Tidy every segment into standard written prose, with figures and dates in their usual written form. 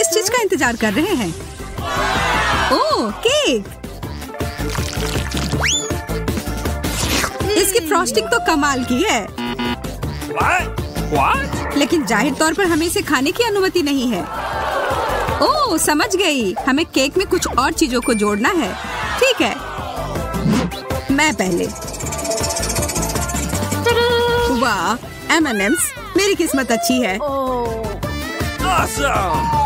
किस चीज का इंतजार कर रहे हैं? ओह, केक! इसकी फ्रॉस्टिंग तो कमाल की है। What? लेकिन जाहिर तौर पर हमें इसे खाने की अनुमति नहीं है। ओह, समझ गई। हमें केक में कुछ और चीजों को जोड़ना है। ठीक है, मैं पहले। वाह, M&M's! मेरी किस्मत अच्छी है। Awesome!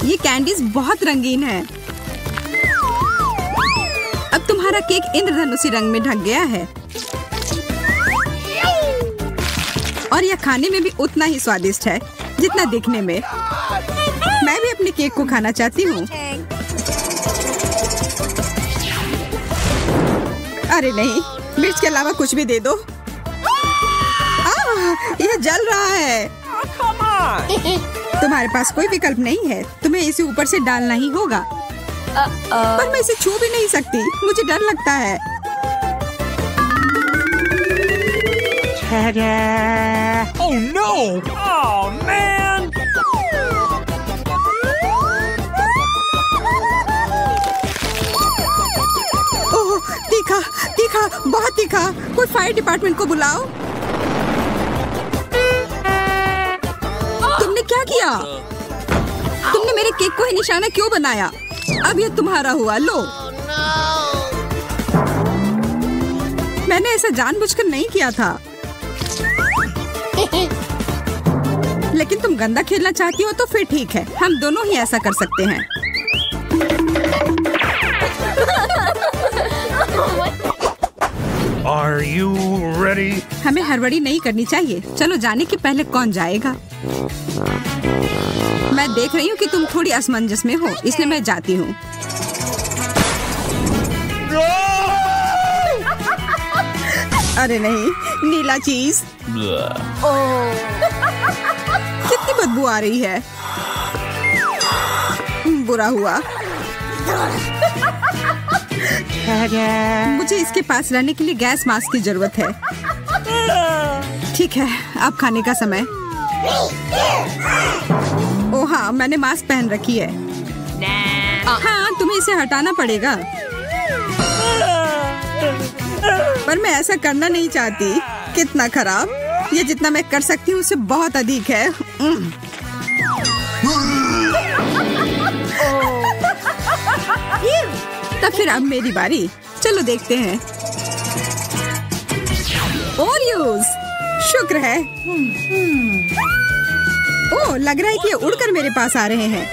ये कैंडीज बहुत रंगीन है। अब तुम्हारा केक इंद्रधनुषी रंग में ढक गया है और यह खाने में भी उतना ही स्वादिष्ट है जितना दिखने में। मैं भी अपने केक को खाना चाहती हूँ। अरे नहीं, मिर्च के अलावा कुछ भी दे दो। यह जल रहा है। Come on! तुम्हारे पास कोई विकल्प नहीं है, तुम्हें इसे ऊपर से डालना ही होगा। पर मैं इसे छू भी नहीं सकती, मुझे डर लगता है। Oh no! Oh man! ओह, तीखा, तीखा, बहुत तीखा। कोई फायर डिपार्टमेंट को बुलाओ। तुमने क्या किया? तुमने मेरे केक को ही निशाना क्यों बनाया? अब ये तुम्हारा हुआ, लो। मैंने ऐसा जानबूझकर नहीं किया था। लेकिन तुम गंदा खेलना चाहती हो तो फिर ठीक है, हम दोनों ही ऐसा कर सकते हैं। Are you ready? हमें हड़बड़ी नहीं करनी चाहिए। चलो, जाने के पहले कौन जाएगा? मैं देख रही हूँ कि तुम थोड़ी असमंजस में हो, इसलिए मैं जाती हूँ। अरे नहीं, नीला चीज! कितनी बदबू आ रही है। बुरा हुआ। मुझे इसके पास रहने के लिए गैस मास्क की जरूरत है। ठीक है, अब खाने का समय। ओह हाँ, मैंने मास्क पहन रखी है। हाँ, तुम्हें इसे हटाना पड़ेगा। पर मैं ऐसा करना नहीं चाहती। कितना खराब! ये जितना मैं कर सकती हूँ उससे बहुत अधिक है। तब फिर अब मेरी बारी। चलो देखते हैं। ओरियोस! शुक्र है। ओह, लग रहा है कि ये उड़कर मेरे पास आ रहे हैं।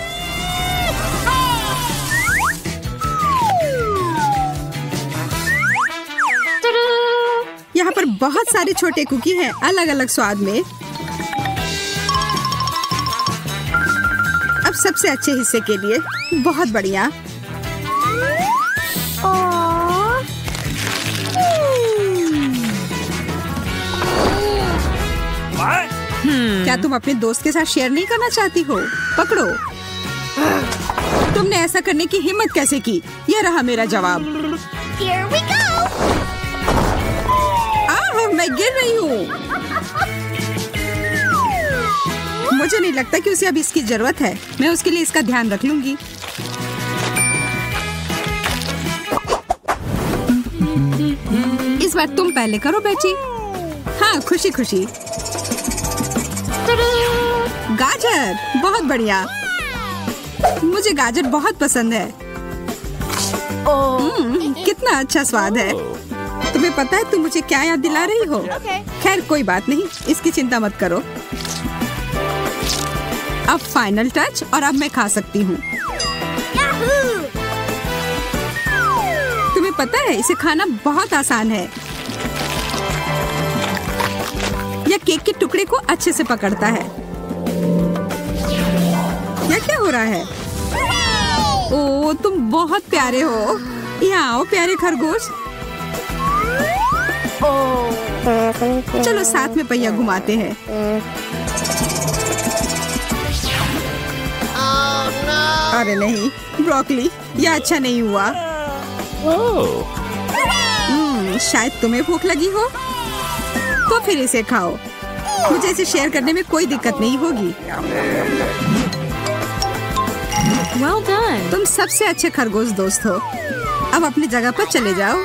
यहाँ पर बहुत सारे छोटे कुकी हैं, अलग अलग स्वाद में। अब सबसे अच्छे हिस्से के लिए। बहुत बढ़िया। What? क्या तुम अपने दोस्त के साथ शेयर नहीं करना चाहती हो? पकड़ो। तुमने ऐसा करने की हिम्मत कैसे की? यह रहा मेरा जवाब। Here we go! मैं गिर रही हूँ। मुझे नहीं लगता कि उसे अब इसकी जरूरत है। मैं उसके लिए इसका ध्यान रख लूंगी। इस बार तुम पहले करो बेटी। हाँ, खुशी खुशी। गाजर! बहुत बढ़िया। मुझे गाजर बहुत पसंद है। कितना अच्छा स्वाद है। तुम्हें पता है तुम मुझे क्या याद दिला रही हो? खैर कोई बात नहीं, इसकी चिंता मत करो। अब फाइनल टच, और अब मैं खा सकती हूँ। तुम्हें पता है इसे खाना बहुत आसान है। यह केक के टुकड़े को अच्छे से पकड़ता है। यह क्या हो रहा है? ओह, तुम बहुत प्यारे हो। यहाँ आओ प्यारे खरगोश। चलो साथ में पहिया घुमाते हैं। अरे नहीं, ब्रोकली, यह अच्छा नहीं हुआ। शायद तुम्हें भूख लगी हो, तो फिर इसे खाओ। मुझे इसे शेयर करने में कोई दिक्कत नहीं होगी। Well done. तुम सबसे अच्छे खरगोश दोस्त हो। अब अपनी जगह पर चले जाओ।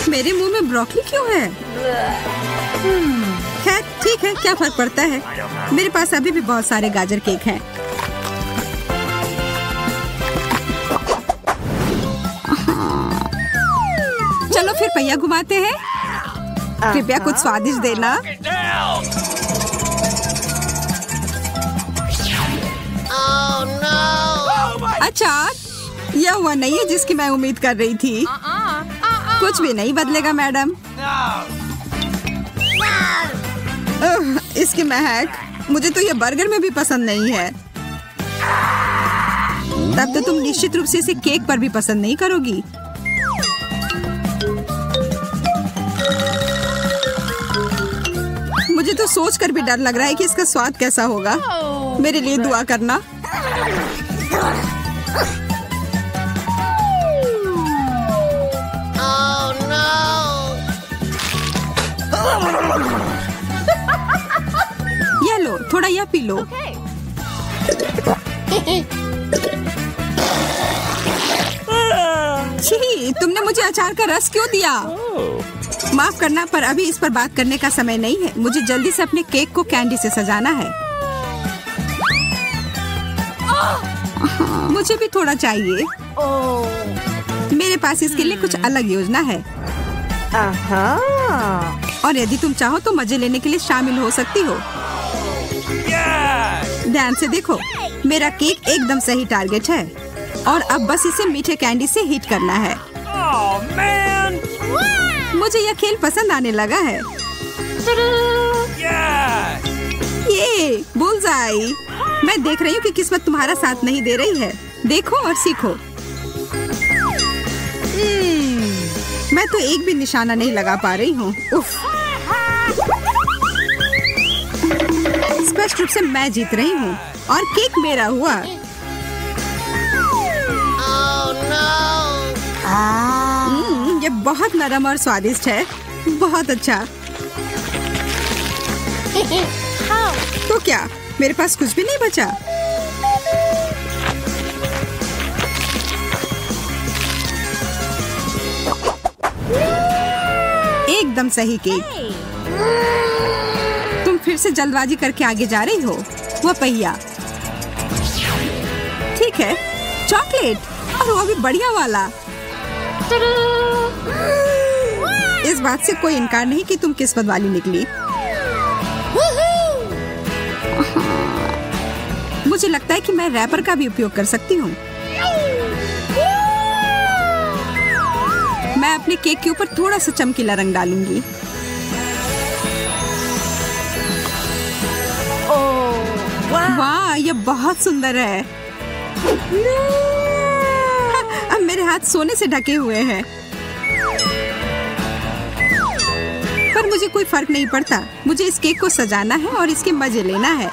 मेरे मुंह में ब्रोकली क्यों है? खैर ठीक है, क्या फर्क पड़ता है। मेरे पास अभी भी बहुत सारे गाजर केक हैं। चलो फिर पहिया घुमाते हैं। कृपया कुछ स्वादिष्ट देना। अच्छा, यह हुआ नहीं है जिसकी मैं उम्मीद कर रही थी। कुछ भी नहीं बदलेगा मैडम। इसकी महक, मुझे तो यह बर्गर में भी पसंद नहीं है। तब तो तुम निश्चित रूप से इसे केक पर भी पसंद नहीं करोगी। मुझे तो सोचकर भी डर लग रहा है कि इसका स्वाद कैसा होगा। मेरे लिए दुआ करना। ये लो, थोड़ा यह पी लो। छी, तुमने मुझे अचार का रस क्यों दिया? माफ करना, पर अभी इस पर बात करने का समय नहीं है। मुझे जल्दी से अपने केक को कैंडी से सजाना है। मुझे भी थोड़ा चाहिए। मेरे पास इसके लिए कुछ अलग योजना है। और यदि तुम चाहो तो मजे लेने के लिए शामिल हो सकती हो। ध्यान से देखो, मेरा केक एकदम सही टारगेट है और अब बस इसे मीठे कैंडी से हिट करना है। मुझे यह खेल पसंद आने लगा है। ये बुलजाई। मैं देख रही हूँ कि किस्मत तुम्हारा साथ नहीं दे रही है। देखो और सीखो। मैं तो एक भी निशाना नहीं लगा पा रही हूँ। स्पष्ट रूप से मैं जीत रही हूँ और केक मेरा हुआ। ये बहुत नरम और स्वादिष्ट है। बहुत अच्छा। तो क्या मेरे पास कुछ भी नहीं बचा? एकदम सही केक। तुम फिर से जल्दबाजी करके आगे जा रही हो। वो पहिया। ठीक है, चॉकलेट और वो भी बढ़िया वाला। इस बात से कोई इनकार नहीं कि तुम किस्मत वाली निकली। मुझे लगता है कि मैं रैपर का भी उपयोग कर सकती हूँ। मैं अपने केक के ऊपर थोड़ा सा चमकीला रंग डालूंगी। वाह, यह बहुत सुंदर है। अब मेरे हाथ सोने से ढके हुए हैं, पर मुझे कोई फर्क नहीं पड़ता। मुझे इस केक को सजाना है और इसके मजे लेना है।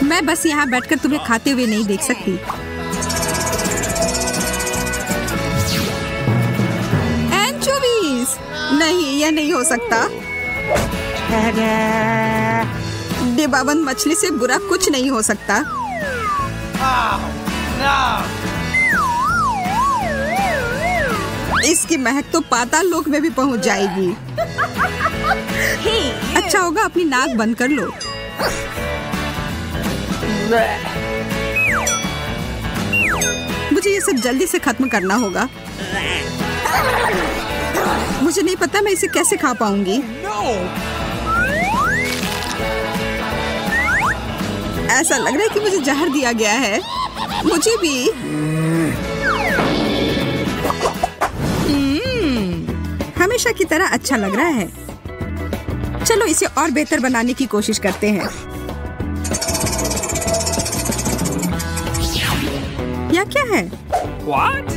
मैं बस यहाँ बैठकर तुम्हें खाते हुए नहीं देख सकती। एंचोवीज! नहीं, यह नहीं हो सकता। डिब्बाबंद मछली से बुरा कुछ नहीं हो सकता। इसकी महक तो पाताल लोक में भी पहुंच जाएगी। अच्छा होगा अपनी नाक बंद कर लो। मुझे ये सब जल्दी से खत्म करना होगा। मुझे नहीं पता मैं इसे कैसे खा पाऊंगी। ऐसा लग रहा है कि मुझे जहर दिया गया है। मुझे भी। हमेशा की तरह अच्छा लग रहा है। चलो इसे और बेहतर बनाने की कोशिश करते हैं। यह क्या है? What?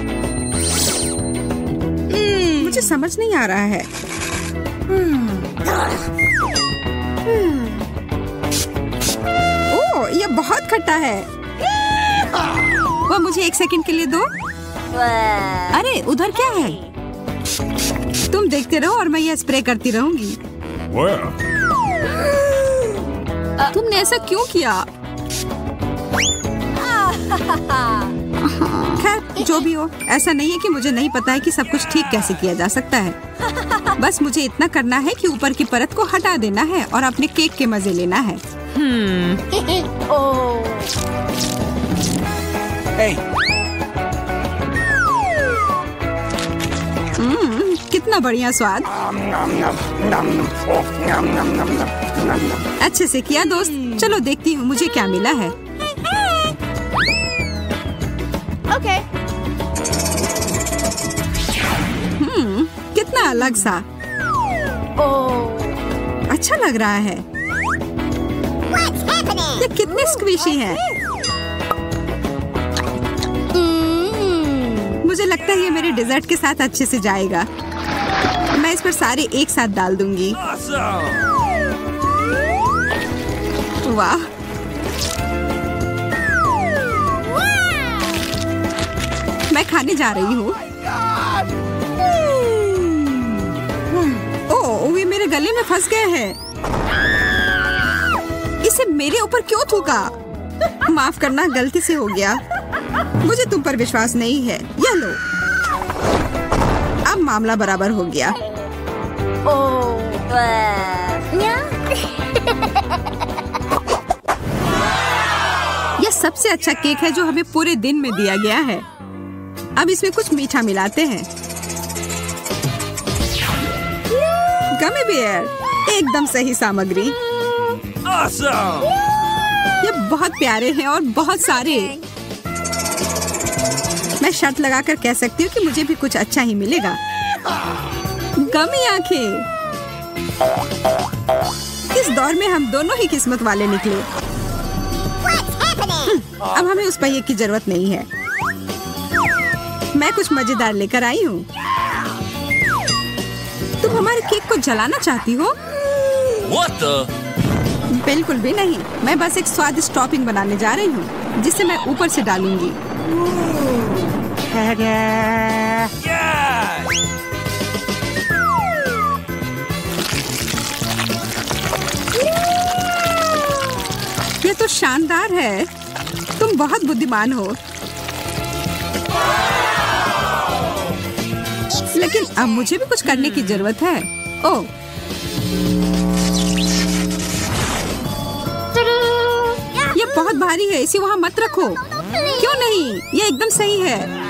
मुझे समझ नहीं आ रहा है। ओह, यह बहुत खट्टा है। वह मुझे 1 सेकंड के लिए दो। अरे उधर क्या है? तुम देखते रहो और मैं यह स्प्रे करती रहूंगी। तुमने ऐसा क्यों किया? खैर जो भी हो, ऐसा नहीं है कि मुझे नहीं पता है कि सब कुछ ठीक कैसे किया जा सकता है। बस मुझे इतना करना है कि ऊपर की परत को हटा देना है और अपने केक के मजे लेना है। कितना बढ़िया स्वाद। अच्छे से किया दोस्त। चलो देखती हूँ मुझे क्या मिला है। Okay. कितना अलग सा। अच्छा लग रहा है। ये कितने स्क्विशी हैं। मुझे लगता है ये मेरे डेजर्ट के साथ अच्छे से जाएगा। मैं इस पर सारे एक साथ डाल दूंगी। वाह, मैं खाने जा रही हूँ। ओह, ये मेरे गले में फंस गए हैं। इसे मेरे ऊपर क्यों थूका? माफ करना, गलती से हो गया। मुझे तुम पर विश्वास नहीं है। यह लो। अब मामला बराबर हो गया। यह सबसे अच्छा केक है जो हमें पूरे दिन में दिया गया है। अब इसमें कुछ मीठा मिलाते हैं। गमी बेयर, एकदम सही सामग्री। Awesome! ये बहुत प्यारे हैं और बहुत सारे। मैं शर्त लगाकर कह सकती हूँ कि मुझे भी कुछ अच्छा ही मिलेगा। गमी आंखें। इस दौर में हम दोनों ही किस्मत वाले निकले। अब हमें उस पहिए की जरूरत नहीं है। मैं कुछ मजेदार लेकर आई हूँ। तुम हमारे केक को जलाना चाहती हो? What the? बिल्कुल भी नहीं। मैं बस एक स्वादिष्ट टॉपिंग बनाने जा रही हूँ जिसे मैं ऊपर से डालूंगी। Yeah! ये तो शानदार है। तुम बहुत बुद्धिमान हो। लेकिन अब मुझे भी कुछ करने की जरूरत है। ओह, ये बहुत भारी है। इसे वहाँ मत रखो। क्यों नहीं? ये एकदम सही है।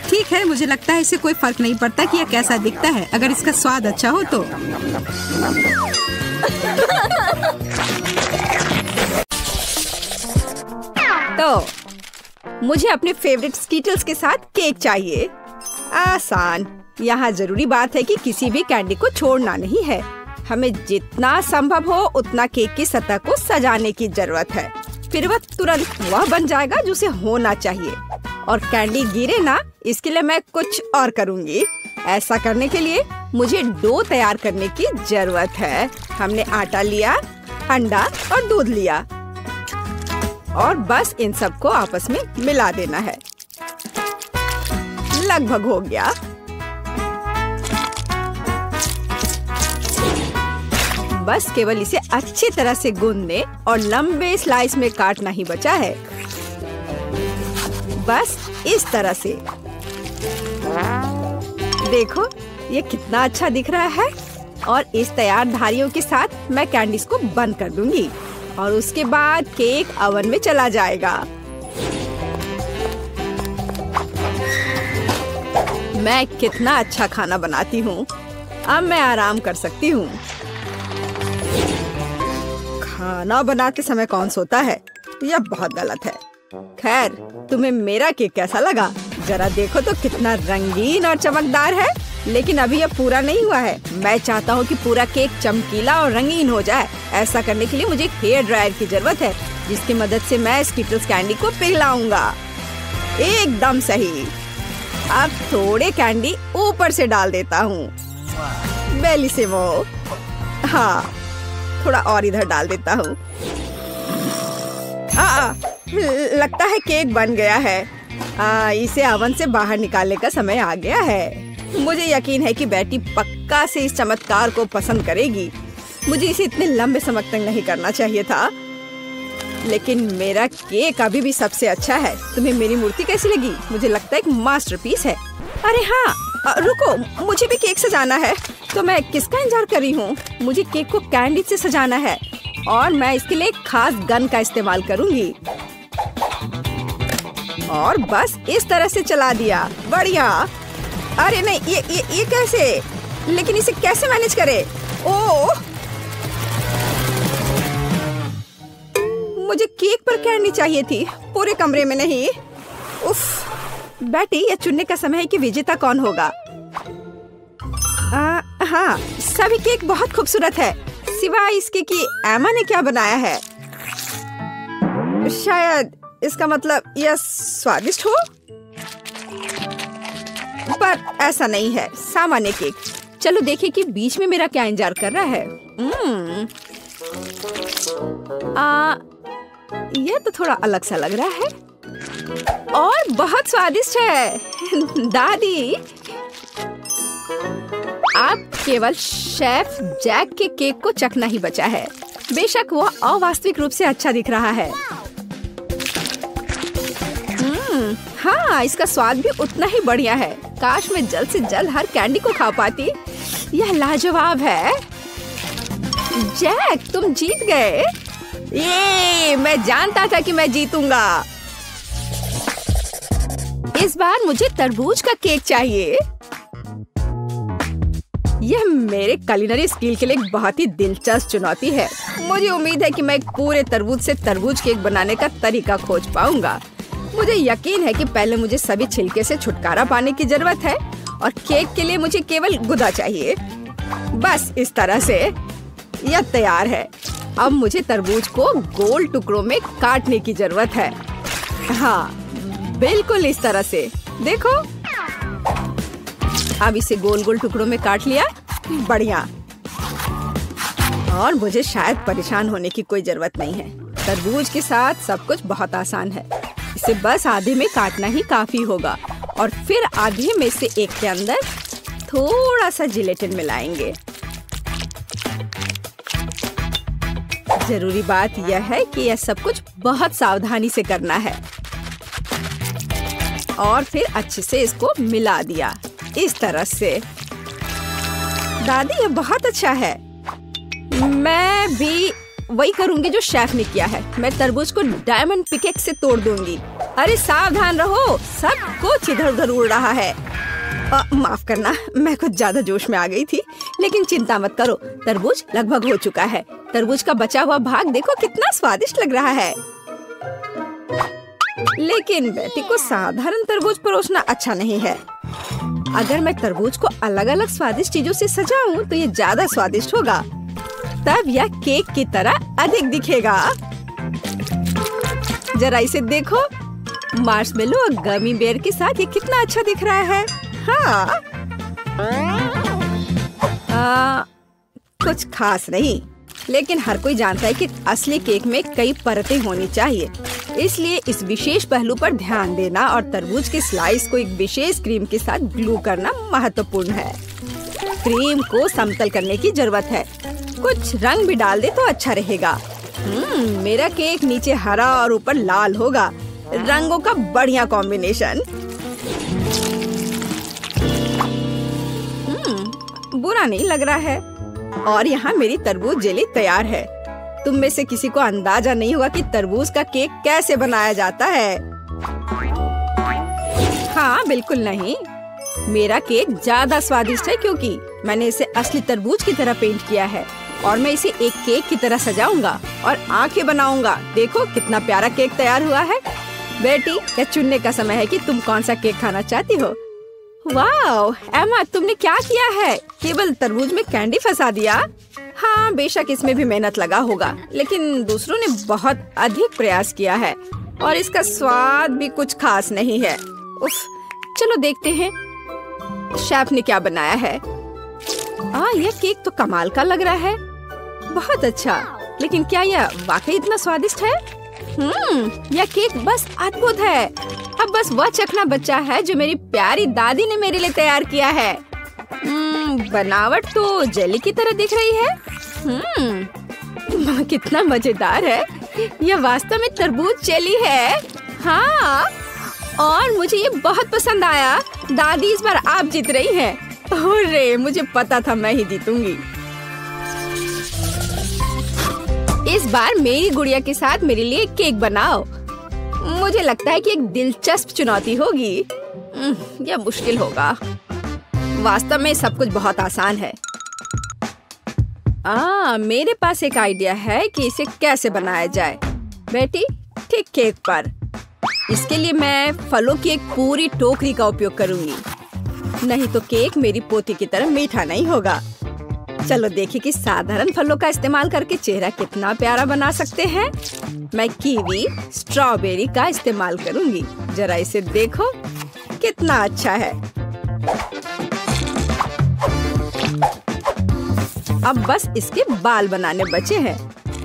ठीक है, मुझे लगता है इसे कोई फर्क नहीं पड़ता कि यह कैसा दिखता है, अगर इसका स्वाद अच्छा हो तो। तो मुझे अपने फेवरेट स्कीटल्स के साथ केक चाहिए। आसान। यहाँ जरूरी बात है कि किसी भी कैंडी को छोड़ना नहीं है। हमें जितना संभव हो उतना केक की सतह को सजाने की जरूरत है। फिर वह तुरंत वह बन जाएगा जो उसे होना चाहिए। और कैंडी गिरे ना, इसके लिए मैं कुछ और करूँगी। ऐसा करने के लिए मुझे डो तैयार करने की जरूरत है। हमने आटा लिया, अंडा और दूध लिया और बस इन सबको आपस में मिला देना है। लगभग हो गया। बस केवल इसे अच्छी तरह से गूंदने और लंबे स्लाइस में काटना ही बचा है। बस इस तरह से। देखो ये कितना अच्छा दिख रहा है। और इस तैयार धारियों के साथ मैं कैंडीज को बंद कर दूंगी और उसके बाद केक ओवन में चला जाएगा। मैं कितना अच्छा खाना बनाती हूँ। अब मैं आराम कर सकती हूँ। खाना बनाते समय कौन सोता है? यह बहुत गलत है। खैर, तुम्हें मेरा केक कैसा लगा? जरा देखो तो कितना रंगीन और चमकदार है। लेकिन अभी यह पूरा नहीं हुआ है। मैं चाहता हूँ कि पूरा केक चमकीला और रंगीन हो जाए। ऐसा करने के लिए मुझे एक हेयर ड्रायर की जरूरत है, जिसकी मदद से मैं स्कीटल्स कैंडी को पिघलाऊंगा। एकदम सही। अब थोड़े कैंडी ऊपर से डाल देता हूँ। बेलिसिमो। हाँ, थोड़ा और इधर डाल देता हूँ। लगता है केक बन गया है। इसे ओवन से बाहर निकालने का समय आ गया है। मुझे यकीन है कि बेटी पक्का से इस चमत्कार को पसंद करेगी। मुझे इसे इतने लंबे समय तक नहीं करना चाहिए था, लेकिन मेरा केक अभी भी सबसे अच्छा है। तुम्हें मेरी मूर्ति कैसी लगी? मुझे लगता है एक मास्टरपीस है। अरे हाँ, रुको, मुझे भी केक सजाना है। तो मैं किसका इंतजार कर रही हूँ? मुझे केक को कैंडी से सजाना है और मैं इसके लिए एक खास गन का इस्तेमाल करूंगी। और बस इस तरह से चला दिया। बढ़िया। अरे नहीं, ये कैसे? लेकिन इसे कैसे मैनेज करे? ओह, मुझे केक पर कैंडी चाहिए थी, पूरे कमरे में नहीं। उफ, बेटी, यह चुनने का समय है कि विजेता कौन होगा। हाँ, सभी केक बहुत खूबसूरत है, सिवाय इसके कि एमा ने क्या बनाया है। शायद इसका मतलब यह स्वादिष्ट हो, पर ऐसा नहीं है, सामान्य केक। चलो देखें कि बीच में मेरा क्या इंतजार कर रहा है। यह तो थोड़ा अलग सा लग रहा है और बहुत स्वादिष्ट है। दादी, आप केवल शेफ जैक के केक को चखना ही बचा है। बेशक वो अवास्तविक रूप से अच्छा दिख रहा है। हाँ, इसका स्वाद भी उतना ही बढ़िया है। काश मैं जल्द से जल्द हर कैंडी को खा पाती। यह लाजवाब है। जैक, तुम जीत गए। ये मैं जानता था कि मैं जीतूंगा। इस बार मुझे तरबूज का केक चाहिए। यह मेरे कुलिनरी स्किल के लिए एक बहुत ही दिलचस्प चुनौती है। मुझे उम्मीद है कि मैं एक पूरे तरबूज से तरबूज केक बनाने का तरीका खोज पाऊंगा। मुझे यकीन है कि पहले मुझे सभी छिलके से छुटकारा पाने की जरूरत है और केक के लिए मुझे केवल गुदा चाहिए। बस इस तरह से यह तैयार है। अब मुझे तरबूज को गोल टुकड़ों में काटने की जरूरत है। हाँ, बिल्कुल इस तरह से। देखो, अब इसे गोल गोल टुकड़ों में काट लिया। बढ़िया। और मुझे शायद परेशान होने की कोई जरूरत नहीं है। तरबूज के साथ सब कुछ बहुत आसान है। इसे बस आधे में काटना ही काफी होगा और फिर आधे में से एक के अंदर थोड़ा सा जिलेटिन मिलाएंगे। जरूरी बात यह है कि यह सब कुछ बहुत सावधानी से करना है। और फिर अच्छे से इसको मिला दिया इस तरह से। दादी, ये बहुत अच्छा है। मैं भी वही करूंगी जो शेफ ने किया है। मैं तरबूज को डायमंड पिकेक्स से तोड़ दूंगी। अरे सावधान रहो, सब कुछ इधर उधर उड़ रहा है। माफ करना, मैं कुछ ज्यादा जोश में आ गई थी। लेकिन चिंता मत करो, तरबूज लगभग हो चुका है। तरबूज का बचा हुआ भाग देखो कितना स्वादिष्ट लग रहा है। लेकिन बेटी को साधारण तरबूज परोसना अच्छा नहीं है। अगर मैं तरबूज को अलग अलग स्वादिष्ट चीजों से सजाऊं तो ये ज्यादा स्वादिष्ट होगा। तब यह केक की तरह अधिक दिखेगा। जरा इसे देखो, मार्शमेलो और गमी बेयर के साथ ये कितना अच्छा दिख रहा है। हाँ, कुछ खास नहीं, लेकिन हर कोई जानता है कि असली केक में कई परतें होनी चाहिए। इसलिए इस विशेष पहलू पर ध्यान देना और तरबूज के स्लाइस को एक विशेष क्रीम के साथ ग्लू करना महत्वपूर्ण है। क्रीम को समतल करने की जरूरत है। कुछ रंग भी डाल दे तो अच्छा रहेगा। मेरा केक नीचे हरा और ऊपर लाल होगा। रंगों का बढ़िया कॉम्बिनेशन। बुरा नहीं लग रहा है। और यहाँ मेरी तरबूज जेली तैयार है। तुम में से किसी को अंदाजा नहीं होगा कि तरबूज का केक कैसे बनाया जाता है। हाँ, बिल्कुल नहीं। मेरा केक ज्यादा स्वादिष्ट है क्योंकि मैंने इसे असली तरबूज की तरह पेंट किया है और मैं इसे एक केक की तरह सजाऊंगा और आंखें बनाऊंगा। देखो कितना प्यारा केक तैयार हुआ है। बेटी, यह चुनने का समय है कि तुम कौन सा केक खाना चाहती हो। वाह एमा, तुमने क्या किया है? केवल तरबूज में कैंडी फंसा दिया। हाँ, बेशक इसमें भी मेहनत लगा होगा, लेकिन दूसरों ने बहुत अधिक प्रयास किया है और इसका स्वाद भी कुछ खास नहीं है। उफ, चलो देखते हैं शेफ ने क्या बनाया है। यह केक तो कमाल का लग रहा है। बहुत अच्छा, लेकिन क्या यह वाकई इतना स्वादिष्ट है? यह केक बस अद्भुत है। अब बस वह चखना बचा है जो मेरी प्यारी दादी ने मेरे लिए तैयार किया है। बनावट तो जेली की तरह दिख रही है। कितना मजेदार है। यह वास्तव में तरबूज जेली है। हाँ, और मुझे ये बहुत पसंद आया। दादी, इस बार आप जीत रही हैं। अरे, मुझे पता था मैं ही जीतूंगी। इस बार मेरी गुड़िया के साथ मेरे लिए केक बनाओ। मुझे लगता है कि एक दिलचस्प चुनौती होगी। यह मुश्किल होगा। वास्तव में सब कुछ बहुत आसान है। मेरे पास एक आइडिया है कि इसे कैसे बनाया जाए। बेटी, ठीक केक पर। इसके लिए मैं फलों की एक पूरी टोकरी का उपयोग करूंगी। नहीं तो केक मेरी पोती की तरह मीठा नहीं होगा। चलो देखिए कि साधारण फलों का इस्तेमाल करके चेहरा कितना प्यारा बना सकते हैं। मैं कीवी, स्ट्रॉबेरी का इस्तेमाल करूंगी। जरा इसे देखो, कितना अच्छा है। अब बस इसके बाल बनाने बचे हैं।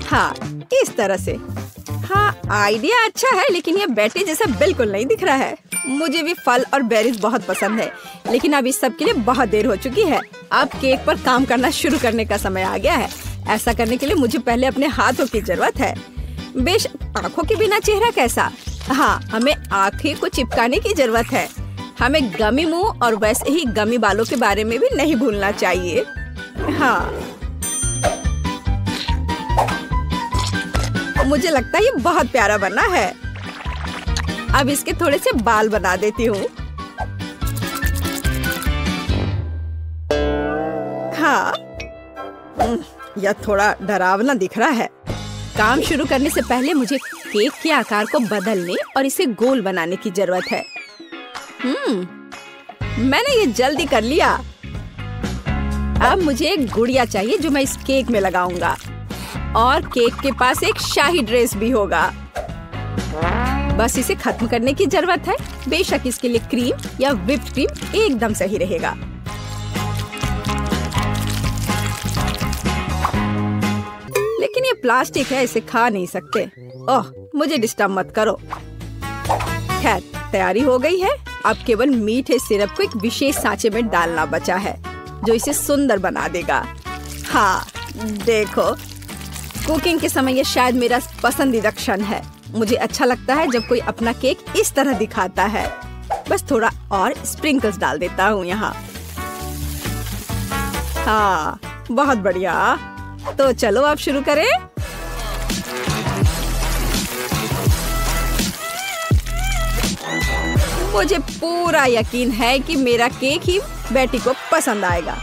हाँ, इस तरह से। हाँ, आइडिया अच्छा है, लेकिन यह बेटी जैसा बिल्कुल नहीं दिख रहा है। मुझे भी फल और बेरीज बहुत पसंद है, लेकिन अब इस सब के लिए बहुत देर हो चुकी है। अब केक पर काम करना शुरू करने का समय आ गया है। ऐसा करने के लिए मुझे पहले अपने हाथों की जरूरत है। बेशक आँखों के बिना चेहरा कैसा? हाँ, हमें आँखें को चिपकाने की जरूरत है। हमें गमी मुंह और वैसे ही गमी बालों के बारे में भी नहीं भूलना चाहिए। हाँ, मुझे लगता है ये बहुत प्यारा बना है। अब इसके थोड़े से बाल बना देती हूँ। हाँ, यह थोड़ा डरावना दिख रहा है। काम शुरू करने से पहले मुझे केक के आकार को बदलने और इसे गोल बनाने की जरूरत है। मैंने ये जल्दी कर लिया। अब मुझे एक गुड़िया चाहिए जो मैं इस केक में लगाऊंगा, और केक के पास एक शाही ड्रेस भी होगा। बस इसे खत्म करने की जरूरत है। बेशक इसके लिए क्रीम या व्हिप्ड क्रीम एकदम सही रहेगा। लेकिन ये प्लास्टिक है, इसे खा नहीं सकते। ओह, मुझे डिस्टर्ब मत करो। खैर, तैयारी हो गई है। अब केवल मीठे सिरप को एक विशेष सांचे में डालना बचा है, जो इसे सुंदर बना देगा। हाँ, देखो, कुकिंग के समय ये शायद मेरा पसंदीदा क्षण है। मुझे अच्छा लगता है जब कोई अपना केक इस तरह दिखाता है। बस थोड़ा और स्प्रिंकल्स डाल देता हूँ यहाँ। हाँ, बहुत बढ़िया। तो चलो अब शुरू करें। मुझे पूरा यकीन है कि मेरा केक ही बेटी को पसंद आएगा।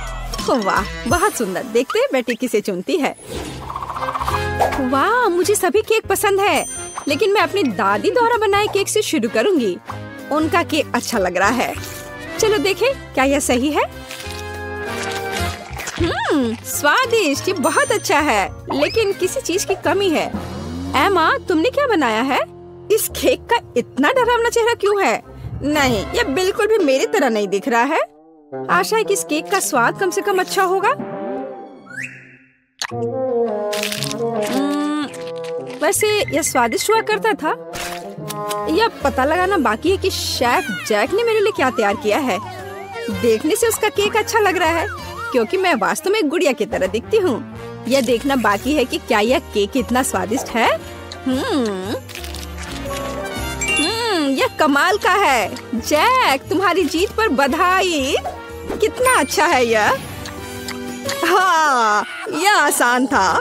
वाह, बहुत सुंदर। देखते हैं बेटी किसे चुनती है। वाह, मुझे सभी केक पसंद है, लेकिन मैं अपनी दादी द्वारा बनाए केक से शुरू करूंगी। उनका केक अच्छा लग रहा है। चलो देखें, क्या यह सही है? स्वादिष्ट, ये बहुत अच्छा है, लेकिन किसी चीज की कमी है। एमा, तुमने क्या बनाया है? इस केक का इतना डरावना चेहरा क्यों है? नहीं, यह बिल्कुल भी मेरी तरह नहीं दिख रहा है। आशा है कि इस केक का स्वाद कम से कम अच्छा होगा। वैसे यह स्वादिष्ट हुआ करता था। यह पता लगाना बाकी है कि शेफ जैक ने मेरे लिए क्या तैयार किया है। देखने से उसका केक अच्छा लग रहा है, क्योंकि मैं वास्तव में गुड़िया की तरह दिखती हूँ। यह देखना बाकी है कि क्या यह केक इतना स्वादिष्ट है। यह कमाल का है। जैक, तुम्हारी जीत पर बधाई। कितना अच्छा है यह। हाँ, यह आसान था।